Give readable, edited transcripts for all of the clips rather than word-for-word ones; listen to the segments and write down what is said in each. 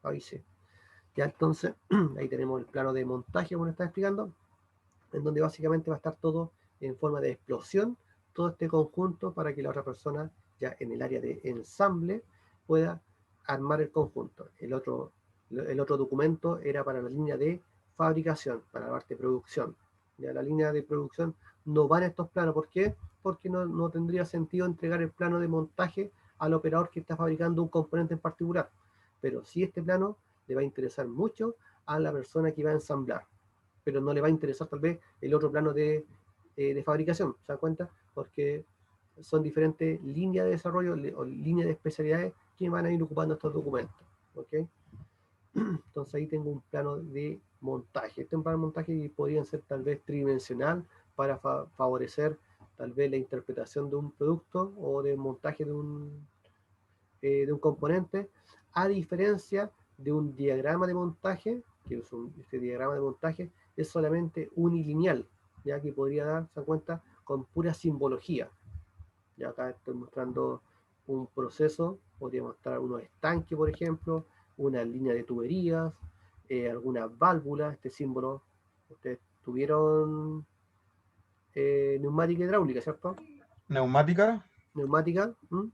Ahí sí. Ya entonces, ahí tenemos el plano de montaje, como estaba explicando, en donde básicamente va a estar todo en forma de explosión, todo este conjunto para que la otra persona, ya en el área de ensamble, pueda armar el conjunto. El otro documento era para la línea de fabricación, para la parte de producción. Ya la línea de producción no va en estos planos. ¿Por qué? Porque no tendría sentido entregar el plano de montaje al operador que está fabricando un componente en particular. Pero sí este plano le va a interesar mucho a la persona que va a ensamblar, pero no le va a interesar tal vez el otro plano de fabricación, ¿se dan cuenta? Porque son diferentes líneas de desarrollo o líneas de especialidades que van a ir ocupando estos documentos, ¿ok? Entonces ahí tengo un plano de montaje. Este es un plano de montaje que podría ser tal vez tridimensional para favorecer tal vez la interpretación de un producto o de montaje de un componente, a diferencia de un diagrama de montaje, que este diagrama de montaje es solamente unilineal, ya que podría darse cuenta con pura simbología. Ya acá estoy mostrando un proceso, podría mostrar unos estanques, por ejemplo, una línea de tuberías, algunas válvulas, este símbolo. Ustedes tuvieron neumática hidráulica, ¿cierto? Neumática. Neumática, ¿m?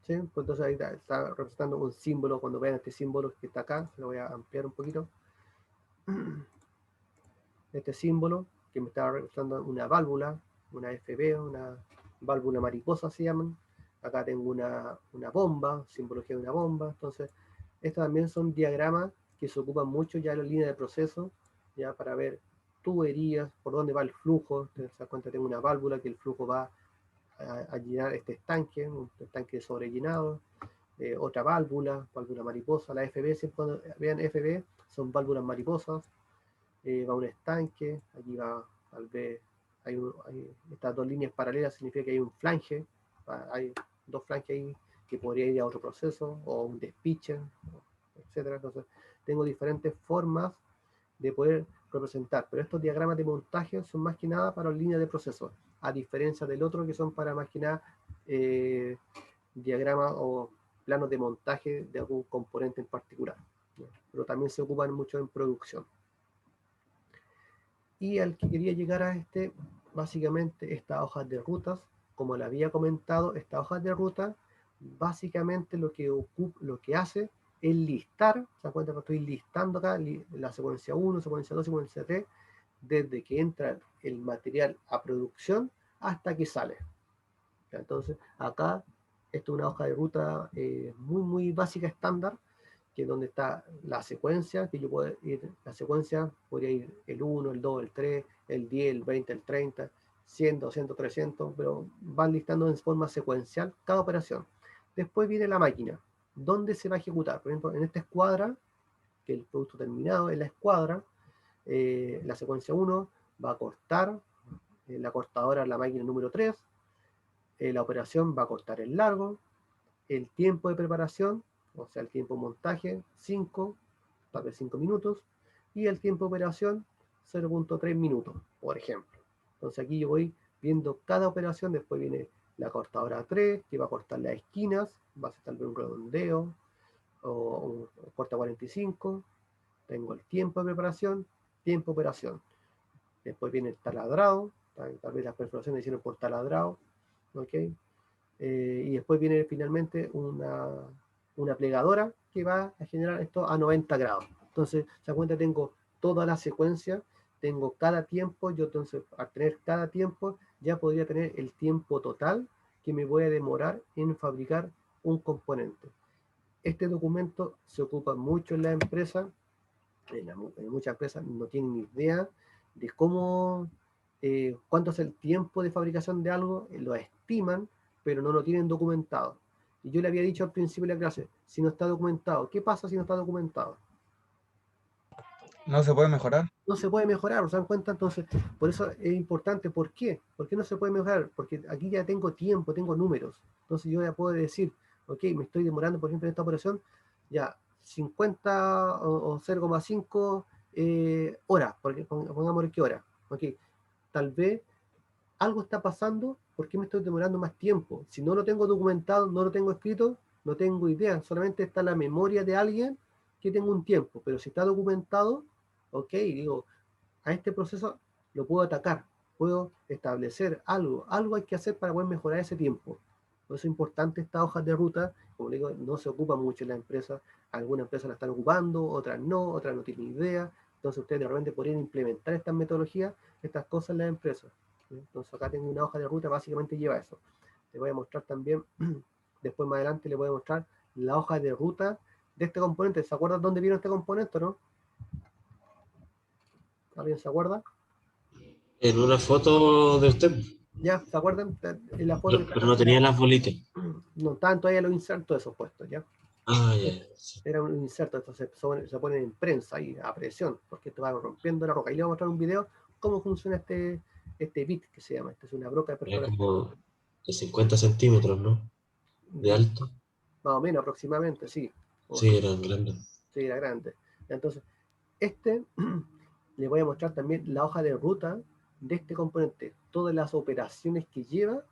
¿Sí? Pues entonces ahí está representando un símbolo. Cuando vean este símbolo que está acá, se lo voy a ampliar un poquito. Este símbolo que me está representando una válvula, una FB, una válvula mariposa se llaman. Acá tengo una bomba, simbología de una bomba. Entonces, estos también son diagramas que se ocupan mucho ya en la línea de proceso, ya para ver tuberías, por dónde va el flujo. Ustedes se dan cuenta, tengo una válvula que el flujo va a llenar este estanque, un estanque sobrellenado. Otra válvula, válvula mariposa, la FB, siempre cuando vean FB, son válvulas mariposas. Va un estanque, aquí va, tal vez, hay estas dos líneas paralelas, significa que hay un flange, hay dos flanges ahí que podría ir a otro proceso, o un despiche, etcétera. Entonces, tengo diferentes formas de poder representar, pero estos diagramas de montaje son más que nada para líneas de proceso, a diferencia del otro que son para más que nada eh, diagramas o planos de montaje de algún componente en particular, ¿no? Pero también se ocupan mucho en producción. Y al que quería llegar a básicamente estas hojas de rutas, como le había comentado, estas hojas de ruta, básicamente lo que hace es listar, se da cuenta que estoy listando acá la secuencia 1, secuencia 2, secuencia 3, desde que entra el material a producción hasta que sale. Entonces, acá, esto es una hoja de ruta muy, muy básica, estándar, que es donde está la secuencia, que yo puedo ir, la secuencia podría ir el 1, el 2, el 3, el 10, el 20, el 30, 100, 200, 300, pero van listando en forma secuencial cada operación. Después viene la máquina, donde se va a ejecutar. Por ejemplo, en esta escuadra, que es el producto terminado, en la escuadra, la secuencia 1 va a cortar, la cortadora, la máquina número 3, la operación va a cortar el largo, el tiempo de preparación, o sea, el tiempo de montaje, 5, tal vez 5 minutos, y el tiempo de operación, 0.3 minutos, por ejemplo. Entonces aquí yo voy viendo cada operación, después viene la cortadora 3, que va a cortar las esquinas, va a ser tal vez un redondeo, o corta 45, tengo el tiempo de preparación, tiempo de operación. Después viene el taladrado, tal vez las perforaciones se hicieron por taladrado, ¿ok? Y después viene finalmente una plegadora que va a generar esto a 90 grados. Entonces, se da cuenta, tengo toda la secuencia, tengo cada tiempo, yo entonces al tener cada tiempo ya podría tener el tiempo total que me voy a demorar en fabricar un componente. Este documento se ocupa mucho en la empresa, en muchas empresas no tienen ni idea de cómo, cuánto es el tiempo de fabricación de algo, lo estiman, pero no lo tienen documentado. Y yo le había dicho al principio de la clase, si no está documentado, ¿qué pasa si no está documentado? No se puede mejorar. No se puede mejorar, ¿se dan cuenta? Entonces, por eso es importante. ¿Por qué? ¿Por qué no se puede mejorar? Porque aquí ya tengo tiempo, tengo números. Entonces yo ya puedo decir, ok, me estoy demorando, por ejemplo, en esta operación, ya 50 o 0,5 horas, porque pongamos qué hora. Ok, tal vez algo está pasando, ¿por qué me estoy demorando más tiempo? Si no lo tengo documentado, no lo tengo escrito, no tengo idea, solamente está la memoria de alguien que tengo un tiempo, pero si está documentado, ok, digo, a este proceso lo puedo atacar, puedo establecer algo hay que hacer para poder mejorar ese tiempo. Por eso es importante estas hojas de ruta, como digo, no se ocupa mucho en la empresa, algunas empresas la están ocupando, otras no tienen idea, entonces ustedes de repente podrían implementar estas metodologías, estas cosas en las empresas. Entonces acá tengo una hoja de ruta, básicamente lleva eso. Les voy a mostrar también, después más adelante les voy a mostrar la hoja de ruta de este componente. ¿Se acuerdan dónde vino este componente, no? ¿Alguien se acuerda? En una foto de usted, ¿Ya? ¿Se acuerdan? En la foto que está pero no tenía las bolitas. no estaban todavía los insertos de esos puestos, ¿ya? Ah, ya, sí. Era un inserto, esto se pone en prensa ahí, a presión, porque esto va rompiendo la roca. Y le voy a mostrar un video cómo funciona este bit que se llama. Esta es una broca de Era perforación. como de 50 centímetros, ¿no? De Mm, alto. más o menos aproximadamente, sí. O Sí, sí, eran grandes. sí, era grande. Entonces, este le voy a mostrar también la hoja de ruta de este componente, todas las operaciones que lleva,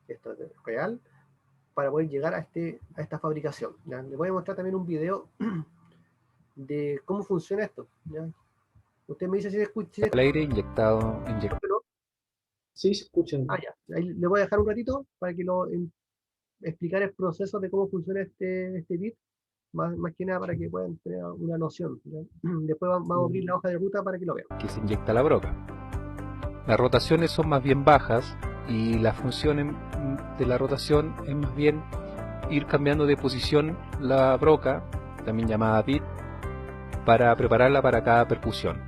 esto es real, para poder llegar a esta fabricación. ¿Ya? Les voy a mostrar también un video de cómo funciona esto. ¿Ya? Usted me dice si se escucha, El aire inyectado, ¿no? Sí, se escuchan. Ah, ya. Ahí le voy a dejar un ratito para que explicar el proceso de cómo funciona este bit, más que nada para que puedan tener una noción. ¿Ya? Después vamos a abrir la hoja de ruta para que lo vean. que se inyecta la broca. Las rotaciones son más bien bajas y la función de la rotación es más bien ir cambiando de posición la broca, también llamada bit, para prepararla para cada percusión.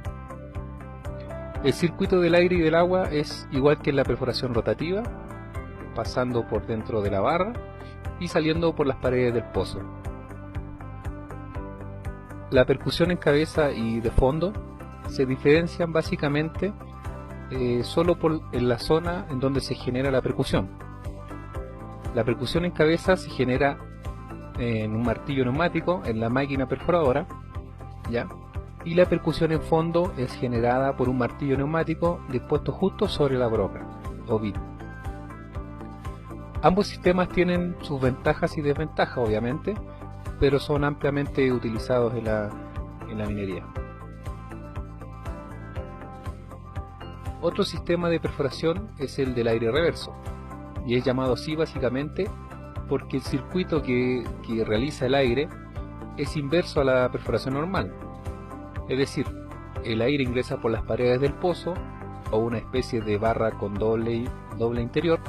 El circuito del aire y del agua es igual que en la perforación rotativa, pasando por dentro de la barra y saliendo por las paredes del pozo. La percusión en cabeza y de fondo se diferencian básicamente solo en la zona en donde se genera la percusión. La percusión en cabeza se genera en un martillo neumático, en la máquina perforadora, ¿ya? Y la percusión en fondo es generada por un martillo neumático dispuesto justo sobre la broca, o bit. Ambos sistemas tienen sus ventajas y desventajas, obviamente, pero son ampliamente utilizados en la minería. Otro sistema de perforación es el del aire reverso, y es llamado así básicamente porque el circuito que realiza el aire es inverso a la perforación normal. Es decir, el aire ingresa por las paredes del pozo o una especie de barra con doble interior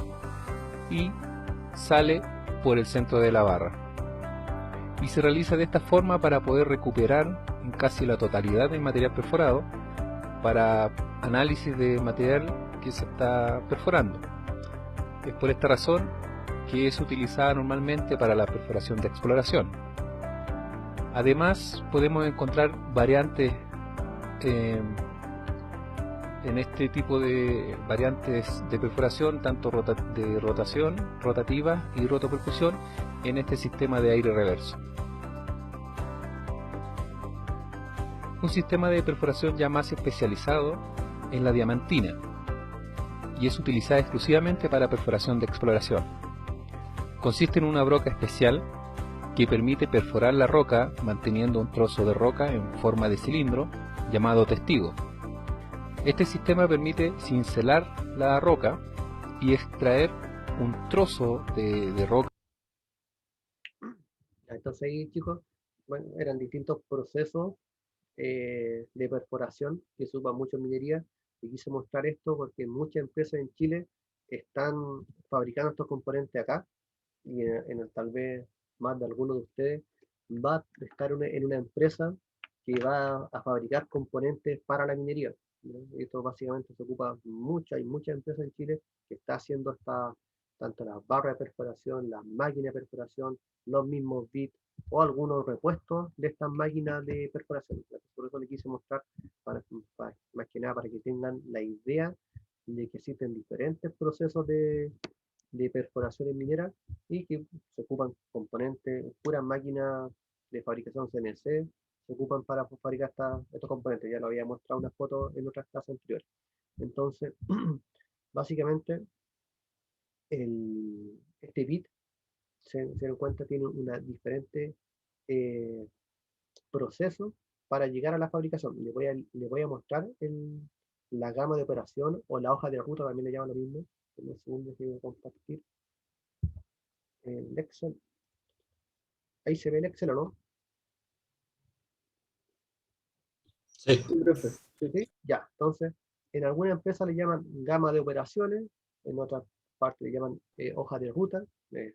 y sale por el centro de la barra. Y se realiza de esta forma para poder recuperar en casi la totalidad del material perforado para análisis de material que se está perforando. Es por esta razón que es utilizada normalmente para la perforación de exploración. Además, podemos encontrar variantes en este tipo de variantes de perforación, tanto de rotación, rotativa y rotopercusión, en este sistema de aire reverso. Un sistema de perforación ya más especializado es la diamantina y es utilizada exclusivamente para perforación de exploración. Consiste en una broca especial que permite perforar la roca manteniendo un trozo de roca en forma de cilindro llamado testigo. Este sistema permite cincelar la roca y extraer un trozo de roca. Entonces ahí, chicos, bueno, eran distintos procesos de perforación que se usan mucho en minería. Y quise mostrar esto porque muchas empresas en Chile están fabricando estos componentes acá y tal vez más de algunos de ustedes va a estar en una empresa que va a fabricar componentes para la minería, ¿no? Esto básicamente se ocupa mucho, hay muchas empresas en Chile que está haciendo tanto las barras de perforación, las máquinas de perforación, los mismos bits o algunos repuestos de estas máquinas de perforación. Por eso les quise mostrar, más que nada para que tengan la idea de que existen diferentes procesos de perforaciones mineras y que se ocupan componentes, puras máquinas de fabricación CNC, se ocupan para fabricar estos componentes. Ya lo había mostrado una foto en otras clases anteriores. Entonces, básicamente, este bit se dan cuenta, tiene una diferente proceso para llegar a la fabricación. Le voy a mostrar la gama de operación o la hoja de ruta, también le llaman lo mismo. En un segundo que voy a compartir el Excel. Ahí se ve el Excel, ¿o no? Sí. Sí, sí. Ya, entonces, en alguna empresa le llaman gama de operaciones, en otra parte le llaman hoja de ruta,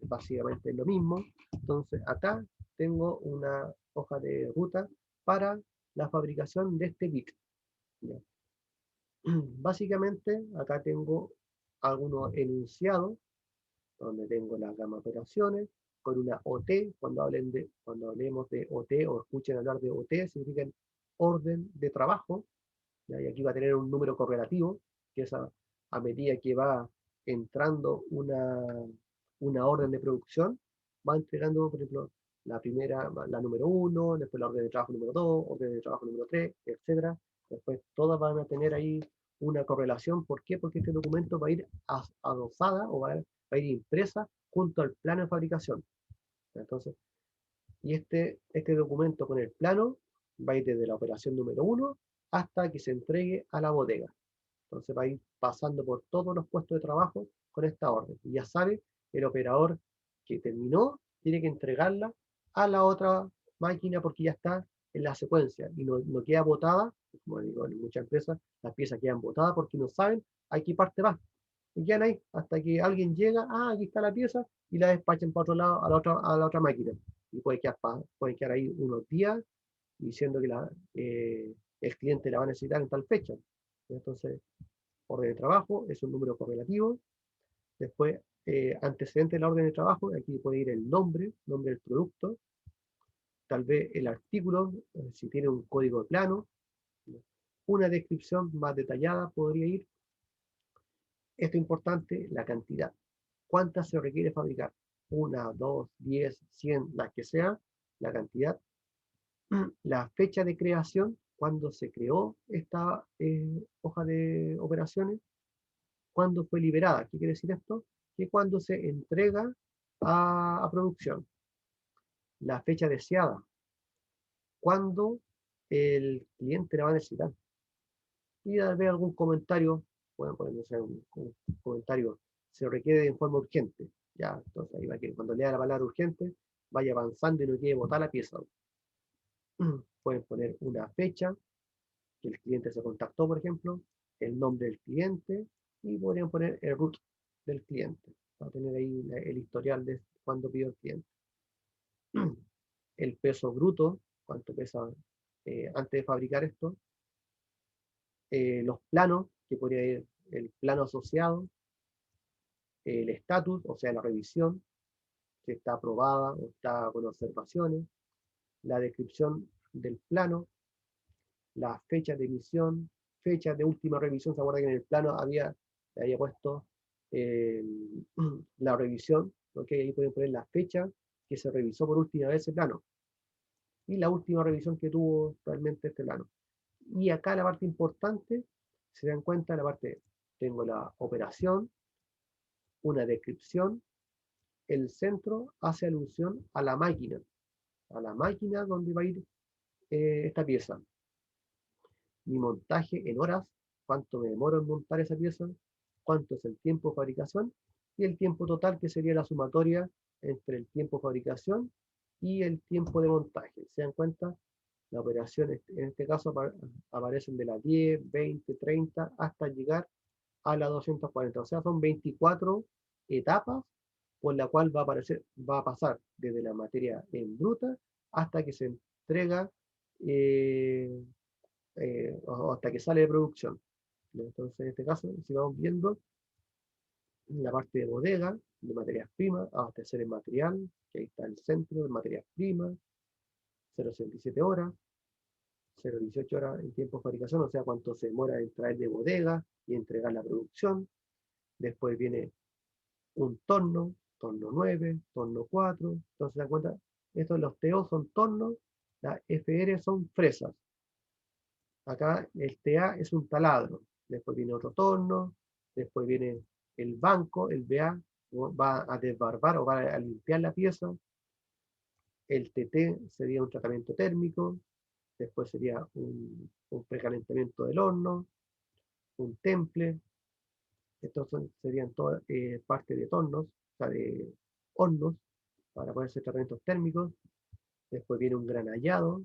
básicamente es lo mismo. Entonces, acá tengo una hoja de ruta para la fabricación de este kit. ¿Ya? Básicamente, acá tengo algunos enunciados, donde tengo la gama de operaciones, con una OT, cuando hablemos de OT o escuchen hablar de OT, significa orden de trabajo, ¿ya? Y aquí va a tener un número correlativo, que es a medida que va entrando una orden de producción, va entregando, por ejemplo, la primera, la número 1, después la orden de trabajo número 2, orden de trabajo número 3, etcétera. Después todas van a tener ahí una correlación. ¿Por qué? Porque este documento va a ir adosada o va a ir impresa junto al plano de fabricación. Entonces, y este documento con el plano va a ir desde la operación número 1 hasta que se entregue a la bodega. Entonces va a ir pasando por todos los puestos de trabajo con esta orden. Y ya sabe, el operador que terminó tiene que entregarla a la otra máquina porque ya está en la secuencia y no queda botada, como digo en muchas empresas, las piezas quedan botadas porque no saben a qué parte va. Y quedan ahí hasta que alguien llega, aquí está la pieza, y la despachen para otro lado a la otra máquina. Y puede quedar ahí unos días diciendo que el cliente la va a necesitar en tal fecha. Entonces, orden de trabajo es un número correlativo. Después, antecedente de la orden de trabajo, aquí puede ir el nombre del producto, tal vez el artículo, si tiene un código de plano, una descripción más detallada podría ir. Esto es importante, la cantidad. ¿Cuántas se requiere fabricar? Una, dos, 10, 100, las que sea, la cantidad. La fecha de creación, cuando se creó esta hoja de operaciones, cuándo fue liberada. ¿Qué quiere decir esto? Que cuando se entrega a producción. La fecha deseada, cuando el cliente la va a necesitar. Y tal vez algún comentario, pueden ponerse un comentario, se requiere en forma urgente. Ya, entonces ahí va que cuando lea la palabra urgente, vaya avanzando y no quiere botar la pieza. Pueden poner una fecha, que el cliente se contactó, por ejemplo, el nombre del cliente y podrían poner el root del cliente para tener ahí el historial de cuándo pidió el cliente. El peso bruto, cuánto pesa antes de fabricar esto, los planos, que podría ir el plano asociado, el estatus, o sea, la revisión, que está aprobada o está con observaciones, la descripción del plano, la fecha de emisión, fecha de última revisión. Se acuerda que en el plano había puesto eh, la revisión, ¿ok? Ahí pueden poner la fecha que se revisó por última vez ese plano y la última revisión que tuvo realmente este plano. Y acá la parte importante, se dan cuenta, la parte, tengo la operación, una descripción, el centro hace alusión a la máquina donde va a ir esta pieza. Mi montaje en horas, cuánto me demoro en montar esa pieza, cuánto es el tiempo de fabricación y el tiempo total, que sería la sumatoria entre el tiempo de fabricación y el tiempo de montaje. ¿Se dan cuenta? Las operaciones en este caso aparecen de las 10, 20, 30 hasta llegar a la 240. O sea, son 24 etapas por la cual va a pasar desde la materia en bruta hasta que se entrega eh, o hasta que sale de producción. Entonces, en este caso, si vamos viendo la parte de bodega, de materias primas, abastecer el material, que ahí está el centro de materias primas, 0,67 horas, 0,18 horas en tiempo de fabricación, o sea, cuánto se demora en traer de bodega y entregar la producción. Después viene un torno 9, torno 4. Entonces, se dan cuenta, estos los TO son tornos, las FR son fresas. Acá el TA es un taladro. Después viene otro torno, después viene el banco, el BA, va a desbarbar o va a limpiar la pieza. El TT sería un tratamiento térmico, después sería un precalentamiento del horno, un temple. Estos serían todas parte de tornos, o sea, de hornos, para poder hacer tratamientos térmicos. Después viene un granallado,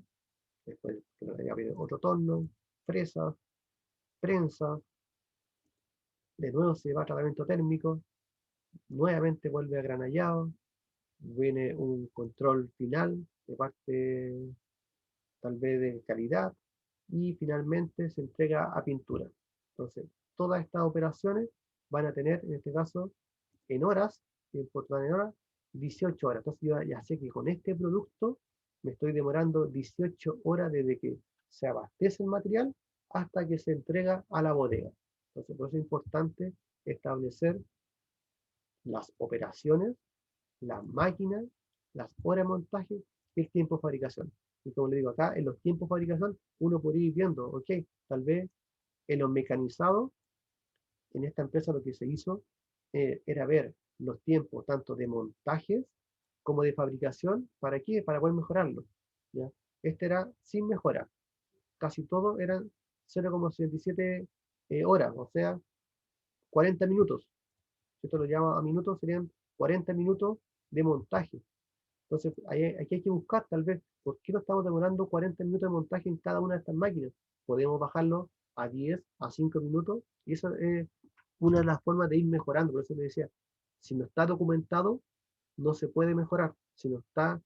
después ya viene otro torno, fresa, prensa, de nuevo se va a tratamiento térmico, nuevamente vuelve a granallado, viene un control final de parte tal vez de calidad y finalmente se entrega a pintura. Entonces, todas estas operaciones van a tener, en este caso, en horas, tiempo total en horas, 18 horas. Entonces, yo ya sé que con este producto me estoy demorando 18 horas desde que se abastece el material hasta que se entrega a la bodega. Entonces, por eso es importante establecer las operaciones, las máquinas, las horas de montaje y el tiempo de fabricación. Y como le digo acá, en los tiempos de fabricación uno podría ir viendo, ok, tal vez en los mecanizados, en esta empresa lo que se hizo era ver los tiempos tanto de montajes como de fabricación. ¿Para qué? Para poder mejorarlo. ¿Ya? Este era sin mejorar. Casi todo eran 0,67 horas, o sea, 40 minutos. Si esto lo llama a minutos, serían 40 minutos de montaje. Entonces, aquí hay que buscar tal vez por qué no estamos demorando 40 minutos de montaje en cada una de estas máquinas. Podemos bajarlo a 10, a 5 minutos, y eso es una de las formas de ir mejorando. Por eso le decía, si no está documentado, no se puede mejorar. Si no está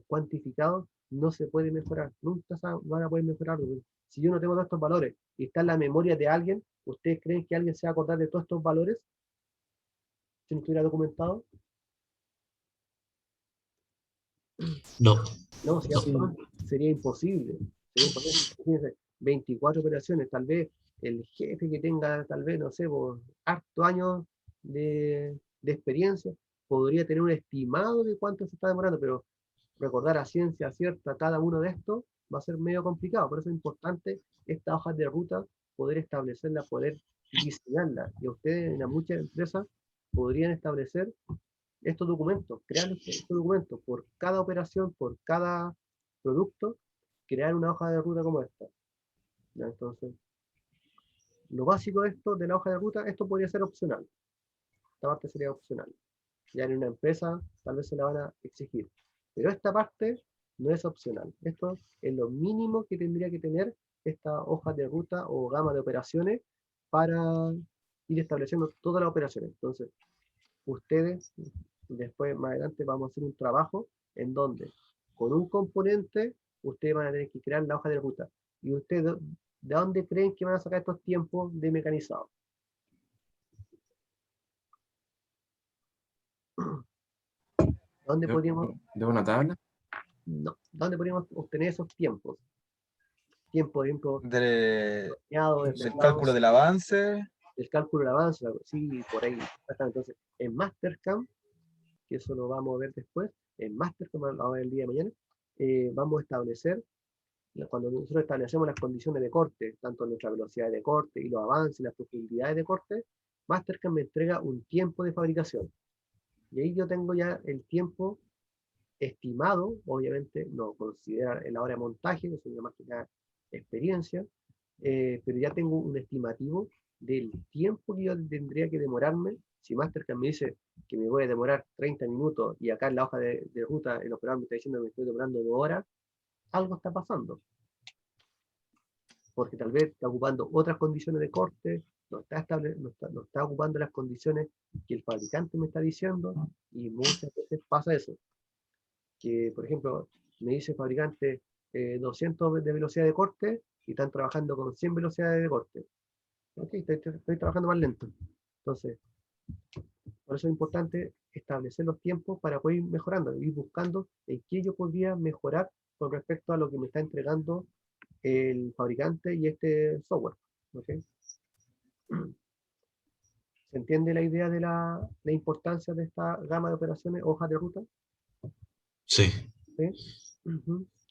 cuantificado, no se puede mejorar. Nunca van a poder mejorarlo. Si yo no tengo todos estos valores y está en la memoria de alguien, ¿ustedes creen que alguien se va a acordar de todos estos valores si no estuviera documentado? No. No, sería imposible. Sería imposible. Imagínense, 24 operaciones, tal vez el jefe que tenga, tal vez, no sé, por harto años de experiencia, podría tener un estimado de cuánto se está demorando, pero recordar a ciencia cierta cada uno de estos va a ser medio complicado. Por eso es importante estas hojas de ruta, poder establecerla, poder diseñarla. Y ustedes en muchas empresas podrían establecer estos documentos, crear estos documentos por cada operación, por cada producto, crear una hoja de ruta como esta. ¿Ya? Entonces, lo básico de esto, de la hoja de ruta, esto podría ser opcional. Esta parte sería opcional. Ya en una empresa tal vez se la van a exigir. Pero esta parte no es opcional. Esto es lo mínimo que tendría que tener esta hoja de ruta o gama de operaciones para ir estableciendo todas las operaciones. Entonces, ustedes, después más adelante vamos a hacer un trabajo en donde con un componente ustedes van a tener que crear la hoja de ruta. ¿Y ustedes de dónde creen que van a sacar estos tiempos de mecanizado? ¿Dónde podríamos, ¿De una tabla? no, ¿dónde podríamos obtener esos tiempos? Tiempo, por ejemplo, Del del cálculo del avance. el cálculo del avance, sí, por ahí. Entonces, en Mastercam, que eso lo vamos a ver después, en Mastercam, lo vamos a ver el día de mañana, vamos a establecer, cuando nosotros establecemos las condiciones de corte, tanto nuestra velocidad de corte y los avances y las profundidades de corte, Mastercam me entrega un tiempo de fabricación. Y ahí yo tengo ya el tiempo estimado, obviamente no considera la hora de montaje, que es una más que nada experiencia, pero ya tengo un estimativo del tiempo que yo tendría que demorarme. Si Mastercard me dice que me voy a demorar 30 minutos y acá en la hoja de ruta el operador me está diciendo que me estoy demorando 2 horas, algo está pasando. Porque tal vez está ocupando otras condiciones de corte, no está ocupando las condiciones que el fabricante me está diciendo, y muchas veces pasa eso. Que, por ejemplo, me dice el fabricante 200 de velocidad de corte y están trabajando con 100 velocidades de corte. Ok, estoy trabajando más lento. Entonces, por eso es importante establecer los tiempos para poder ir mejorando, ir buscando en qué yo podría mejorar con respecto a lo que me está entregando el fabricante y este software. ¿Okay? ¿Se entiende la idea de la importancia de esta gama de operaciones, hojas de ruta? Sí. ¿Sí?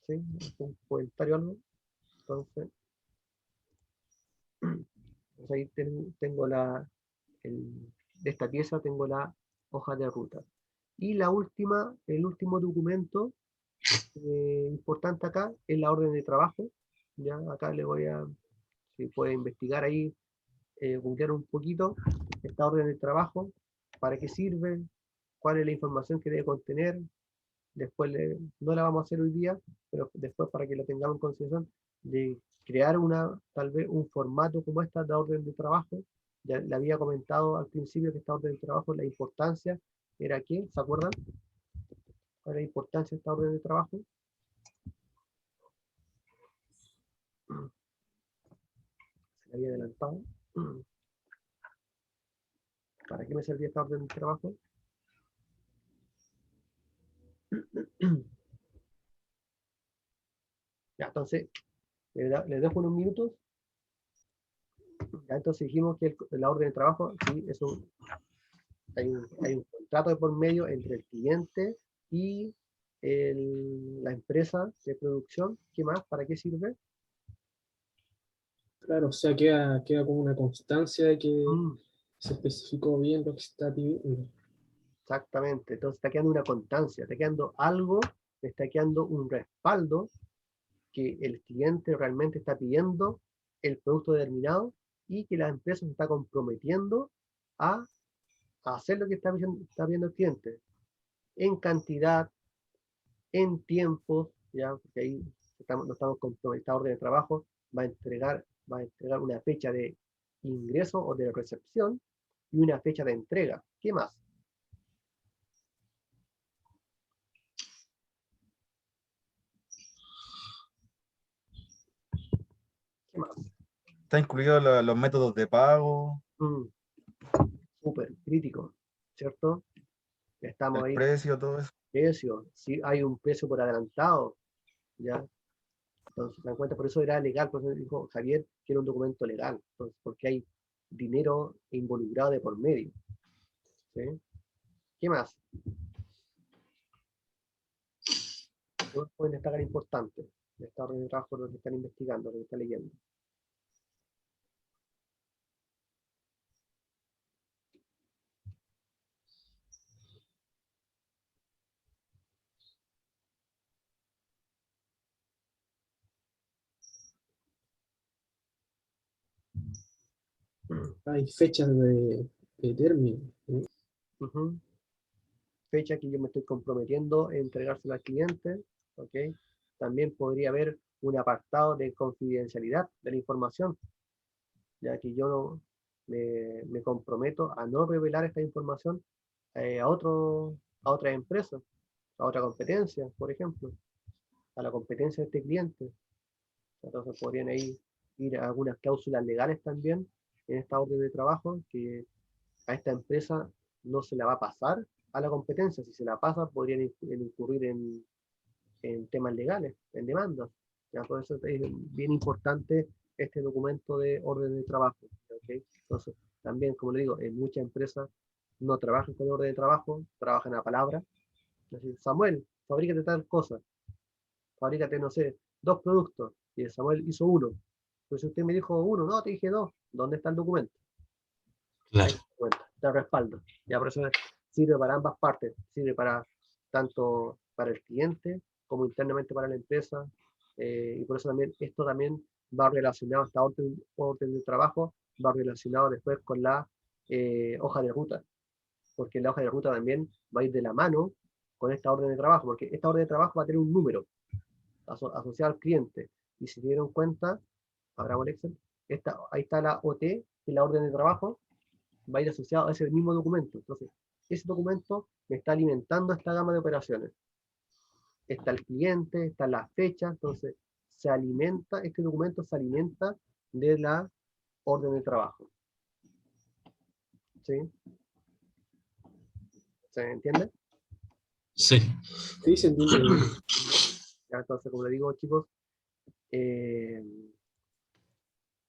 ¿Sí? ¿Un comentario algo? Entonces, ahí tengo de esta pieza tengo la hoja de ruta. Y la última, el último documento importante acá es la orden de trabajo. Ya acá le voy a, si puede investigar ahí, googlear un poquito esta orden de trabajo, para qué sirve, cuál es la información que debe contener. Después no la vamos a hacer hoy día, pero después para que lo tengamos en consideración, de crear tal vez un formato como esta de orden de trabajo. Ya le había comentado al principio que esta orden de trabajo, la importancia era que, ¿se acuerdan? ¿Cuál es la importancia de esta orden de trabajo? Se la había adelantado. ¿Para qué me servía esta orden de trabajo? Ya, entonces, les dejo unos minutos. Ya, entonces dijimos que la orden de trabajo, sí, hay un contrato de por medio entre el cliente y la empresa de producción. ¿Qué más? ¿Para qué sirve? Claro, o sea, queda como una constancia de que Mm, se especificó bien lo que se está pidiendo. exactamente. Entonces está quedando una constancia, está quedando algo, está quedando un respaldo que el cliente realmente está pidiendo el producto determinado y que la empresa se está comprometiendo a hacer lo que está pidiendo el cliente en cantidad, en tiempo, ya, porque ahí no estamos comprometidos. Esta orden de trabajo va a entregar una fecha de ingreso o de recepción y una fecha de entrega. ¿Qué más? ¿Qué más? Está incluido los métodos de pago, Mm, súper crítico, ¿cierto? Estamos el ahí, precio, todo eso. precio, si hay un precio por adelantado, ¿ya? Entonces, se dan cuenta, por eso era legal, por eso dijo Javier que era un documento legal, entonces, porque hay dinero involucrado de por medio, ¿sí? ¿Qué más? ¿Qué más pueden destacar importante de esta orden de trabajo, lo que están investigando, lo que están leyendo? Hay fechas de término, ¿no? Ujú. Fecha que yo me estoy comprometiendo a entregársela al cliente, ¿ok? También podría haber un apartado de confidencialidad de la información, ya que yo me comprometo a no revelar esta información a otra empresa, a otra competencia, por ejemplo, a la competencia de este cliente. Entonces podrían ahí ir a algunas cláusulas legales también en esta orden de trabajo, que a esta empresa no se la va a pasar a la competencia. Si se la pasa, podrían incurrir en temas legales, en demandas. ¿Ya? Por eso es bien importante este documento de orden de trabajo. ¿Okay? Entonces, también, como le digo, en muchas empresas no trabajan con orden de trabajo, trabajan a palabra. Es decir, Samuel, fabrícate tal cosa, fabrícate, no sé, 2 productos, y Samuel hizo uno. Entonces usted me dijo uno, no, te dije dos. ¿Dónde está el documento? Ahí Claro. está el documento, está el respaldo. Ya por eso sirve para ambas partes, sirve para tanto para el cliente como internamente para la empresa, y por eso también esto también va relacionado, esta orden de trabajo va relacionado después con la hoja de ruta, porque la hoja de ruta también va a ir de la mano con esta orden de trabajo, porque esta orden de trabajo va a tener un número asociado al cliente, y si se dieron cuenta, abramos el Excel, ahí está la OT y la orden de trabajo, va a ir asociado a ese mismo documento. Entonces, ese documento me está alimentando esta gama de operaciones. Está el cliente, está la fecha, entonces este documento se alimenta de la orden de trabajo. ¿Sí? ¿Se entiende? Sí. Sí, se entiende bien. Ya, entonces, como le digo, chicos,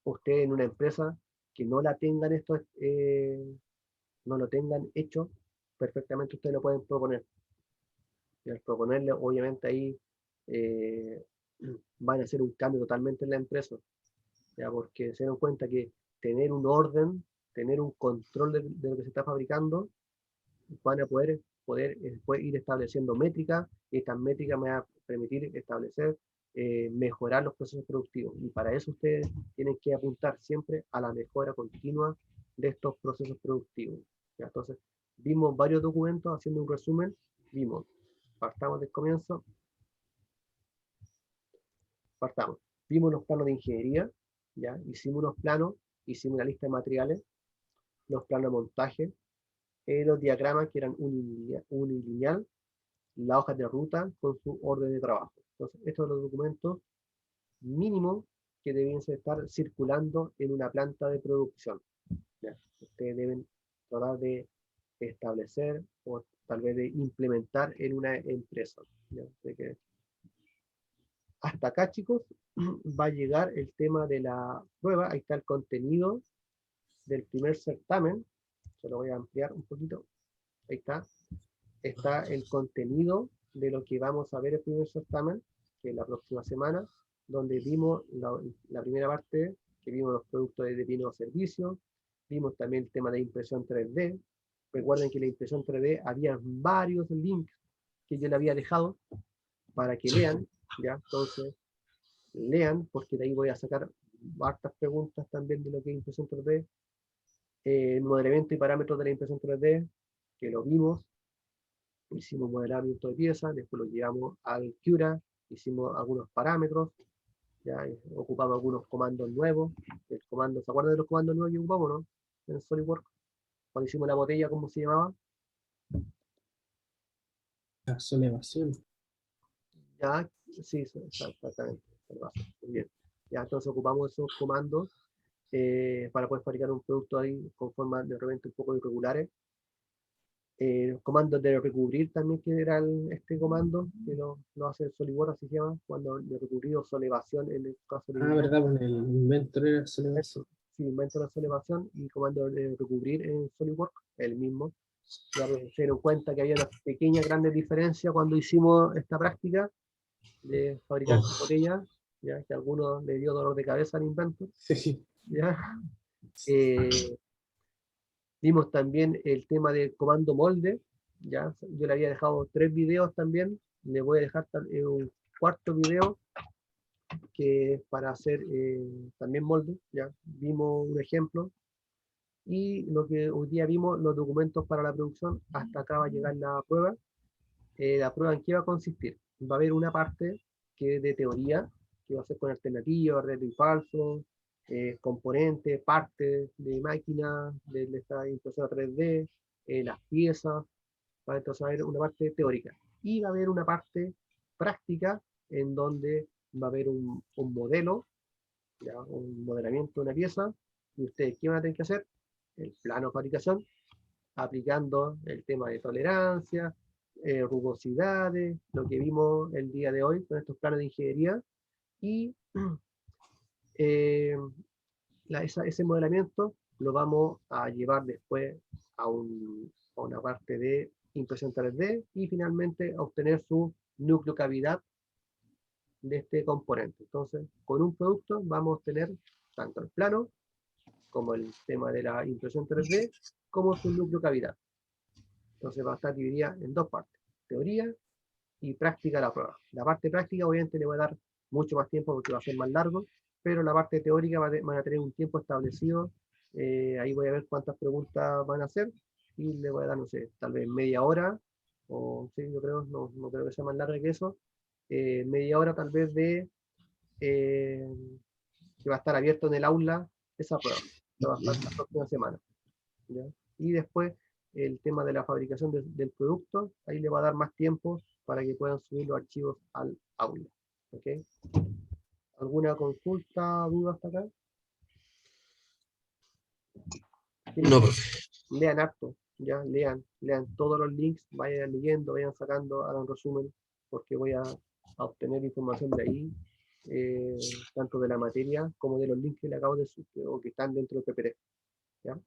usted en una empresa que no la tengan esto, no lo tengan hecho, perfectamente ustedes lo pueden proponer. Y al proponerle, obviamente ahí eh, van a hacer un cambio totalmente en la empresa, ya, porque se dan cuenta que tener un orden, tener un control de lo que se está fabricando, van a poder después ir estableciendo métricas, y estas métricas me van a permitir establecer, mejorar los procesos productivos. Y para eso ustedes tienen que apuntar siempre a la mejora continua de estos procesos productivos. ¿Ya? Entonces, vimos varios documentos, haciendo un resumen, partamos del comienzo, vimos los planos de ingeniería, ¿ya? Hicimos unos planos, hicimos una lista de materiales, los planos de montaje, los diagramas que eran unilineal, la hoja de ruta con su orden de trabajo. Entonces, estos son los documentos mínimos que deben estar circulando en una planta de producción. ¿Ya? Ustedes deben tratar de establecer o tal vez de implementar en una empresa. ¿Ya? De que hasta acá, chicos, va a llegar el tema de la prueba. Ahí está el contenido del primer certamen. Se lo voy a ampliar un poquito. Ahí está. Está el contenido de lo que vamos a ver el primer certamen, que es la próxima semana, donde vimos la primera parte, que vimos los productos de bienes o servicios, vimos también el tema de impresión 3D. Recuerden que la impresión 3D había varios links que yo le había dejado para que lean, ¿ya? Entonces, lean, porque de ahí voy a sacar hartas preguntas también de lo que es impresión 3D, modelamiento y parámetros de la impresión 3D, que lo vimos, hicimos modelamiento de piezas, después lo llevamos al Cura, hicimos algunos parámetros, ya ocupamos algunos comandos nuevos, ¿se acuerdan de los comandos nuevos que ocupamos, no? En SolidWorks, cuando hicimos la botella, ¿cómo se llamaba? La solevación. Ya, sí, exactamente. Muy bien. Ya, entonces ocupamos esos comandos para poder fabricar un producto ahí con formas de repente un poco irregulares. Comandos de recubrir también, que era este comando, que lo hace el SolidWorks, así se llama, cuando de recubrir o solevación en el caso de ¿Verdad? Con el inventor era solevación. sí, invento la solevación y comando de recubrir en SolidWorks, el mismo. Ya se dieron cuenta que había una pequeña, grande diferencia cuando hicimos esta práctica de fabricar botellas, ya que a algunos le dio dolor de cabeza al invento. Sí. ¿Ya? Vimos también el tema del comando molde, ya yo le había dejado 3 videos también, le voy a dejar un cuarto video que es para hacer también molde, ya vimos un ejemplo, y lo que hoy día vimos, los documentos para la producción. Hasta acá va a llegar la prueba. ¿La prueba en qué va a consistir? Va a haber una parte que es de teoría, que va a ser con alternativas, verdadero y falso, componentes, partes de máquina, de esta impresora 3D, las piezas. Entonces va a haber una parte teórica. Y va a haber una parte práctica en donde va a haber un modelo, ¿ya? Un modelamiento de una pieza. ¿Y ustedes qué van a tener que hacer? El plano de fabricación, aplicando el tema de tolerancia, rugosidades, lo que vimos el día de hoy con estos planos de ingeniería, y eh, ese modelamiento lo vamos a llevar después a una parte de impresión 3D y finalmente a obtener su núcleo cavidad de este componente. Entonces, con un producto vamos a obtener tanto el plano como el tema de la impresión 3D, como su núcleo cavidad. Entonces va a estar dividida en 2 partes, teoría y práctica de la prueba. La parte práctica obviamente le voy a dar mucho más tiempo porque va a ser más largo, pero la parte teórica van a tener un tiempo establecido. Ahí voy a ver cuántas preguntas van a hacer y le voy a dar, no sé, tal vez media hora, o sí, yo creo, no creo que sea más larga que eso, media hora tal vez de que va a estar abierto en el aula esa prueba. Que va a estar la próxima semana, ¿ya? Y después el tema de la fabricación del producto, ahí le va a dar más tiempo para que puedan subir los archivos al aula. ¿Okay? ¿Alguna consulta, duda hasta acá? No, profe. Lean harto, ya, lean todos los links, vayan leyendo, vayan sacando, hagan resumen, porque voy a obtener información de ahí, tanto de la materia como de los links que le acabo de subir, o que están dentro del PPT. ¿Ya?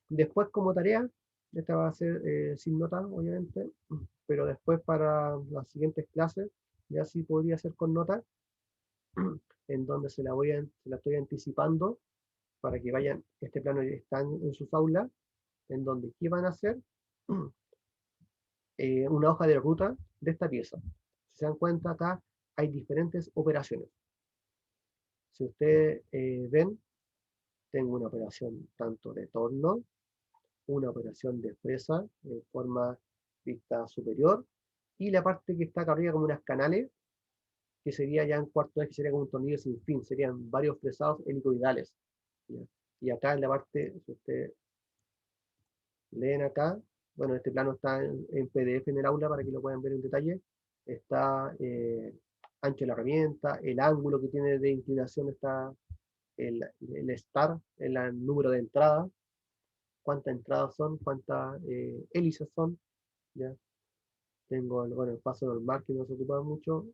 Después, como tarea, esta va a ser sin nota, obviamente, pero después para las siguientes clases ya sí podría ser con nota, en donde se la estoy anticipando para que vayan, este plano está en sus aulas, en donde, ¿qué van a hacer? Una hoja de ruta de esta pieza. Si se dan cuenta acá, hay diferentes operaciones. Si ustedes ven, tengo una operación tanto de torno, una operación de fresa en forma vista superior, y la parte que está acá arriba como unas canales, que sería ya en cuarto eje, sería como un tornillo sin fin, serían varios fresados helicoidales. ¿Ya? Y acá en la parte, si ustedes leen acá, bueno, este plano está en PDF en el aula para que lo puedan ver en detalle, está ancho de la herramienta, el ángulo que tiene de inclinación, está el star, el número de entradas, cuántas entradas son, cuántas hélices son, ¿ya? Tengo bueno, el paso normal que no se ocupa mucho,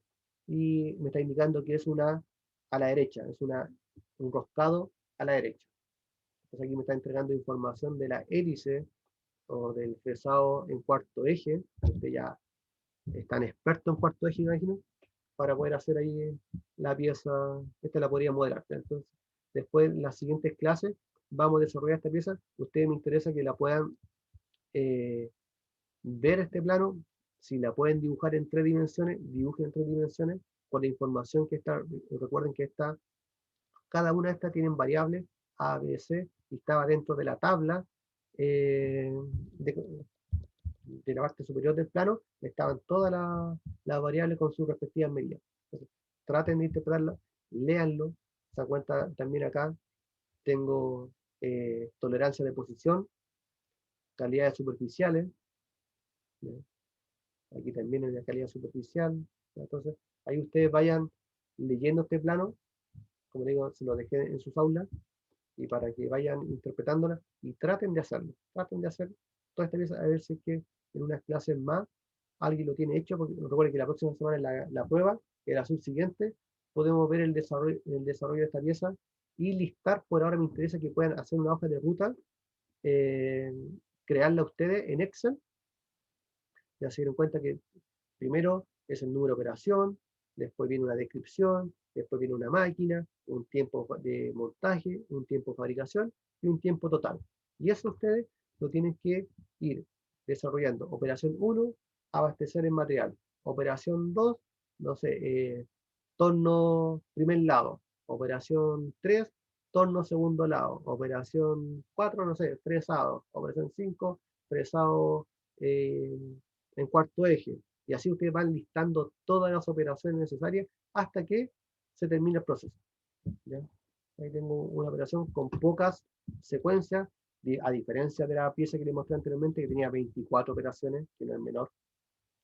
y me está indicando que es una a la derecha, es un roscado a la derecha. Entonces aquí me está entregando información de la hélice o del fresado en cuarto eje. Usted ya es tan experto en cuarto eje, imagino, para poder hacer ahí la pieza. Esta la podría modelar. Entonces, después en las siguientes clases vamos a desarrollar esta pieza. Ustedes me interesa que la puedan ver este plano. Si la pueden dibujar en 3 dimensiones, dibujen en 3 dimensiones con la información que está. Recuerden que cada una de estas tienen variables A, B, C, y estaba dentro de la tabla de la parte superior del plano, estaban todas las variables con sus respectivas medidas. Entonces, traten de interpretarla, léanlo. Se dan cuenta también acá, tengo tolerancia de posición, calidades superficiales, ¿ya? Aquí también en la calidad superficial. ¿Ya? Entonces, ahí ustedes vayan leyendo este plano, como digo, se lo dejé en sus aulas, y para que vayan interpretándola y traten de hacerlo, traten de hacer toda esta pieza, a ver si es que en unas clases más alguien lo tiene hecho, porque recuerden que la próxima semana es la prueba, el azul siguiente, podemos ver el desarrollo de esta pieza y listar. Por ahora me interesa que puedan hacer una hoja de ruta, eh, crearla ustedes en Excel. Ya se dieron cuenta que primero es el número de operación, después viene una descripción, después viene una máquina, un tiempo de montaje, un tiempo de fabricación y un tiempo total. Y eso ustedes lo tienen que ir desarrollando. Operación 1, abastecer en material. Operación 2, no sé, torno primer lado. Operación 3, torno segundo lado. Operación 4, no sé, fresado. Operación 5, fresado en cuarto eje. Y así ustedes van listando todas las operaciones necesarias hasta que se termine el proceso. ¿Ya? Ahí tengo una operación con pocas secuencias, a diferencia de la pieza que les mostré anteriormente, que tenía 24 operaciones, que no es menor.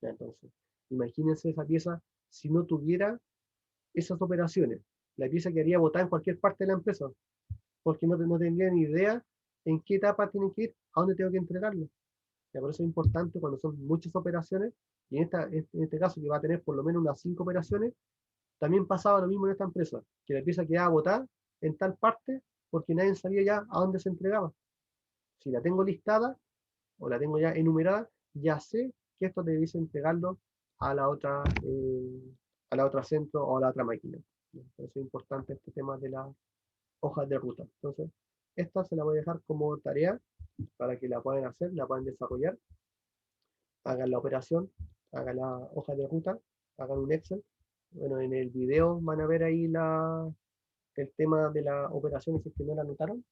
¿Ya? Entonces, imagínense esa pieza si no tuviera esas operaciones. La pieza quedaría botada en cualquier parte de la empresa, porque no tendría ni idea en qué etapa tienen que ir, a dónde tengo que entregarlo. Ya, por eso es importante cuando son muchas operaciones, y en este caso que va a tener por lo menos unas 5 operaciones, también pasaba lo mismo en esta empresa, que la pieza quedaba botada en tal parte porque nadie sabía ya a dónde se entregaba. Si la tengo listada o la tengo ya enumerada, ya sé que esto debiese entregarlo a a la otra centro o a la otra máquina. Por eso es importante este tema de las hojas de ruta. Entonces, esta se la voy a dejar como tarea para que la puedan hacer, la puedan desarrollar, hagan la operación, hagan la hoja de ruta, hagan un Excel. Bueno, en el video van a ver ahí el tema de las operaciones, si es que no la anotaron.